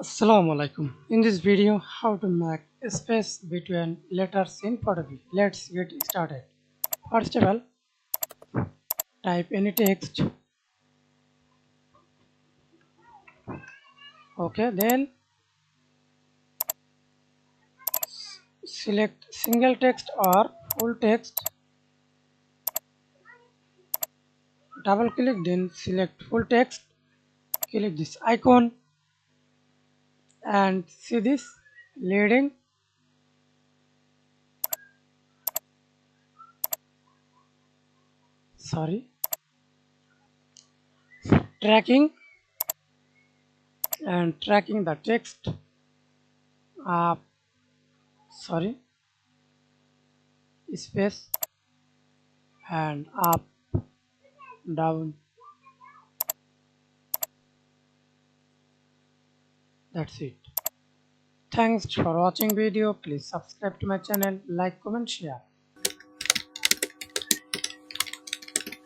Assalamu Walaikum. In this video, how to make space between letters in Photopea. Let's get started. First of all, type any text. Okay, then select single text or full text. Double click, then select full text. Click this icon and see this leading. Tracking and tracking the text up. Space and up, down. That's it. Thanks for watching video. Please subscribe to my channel, like, comment, share.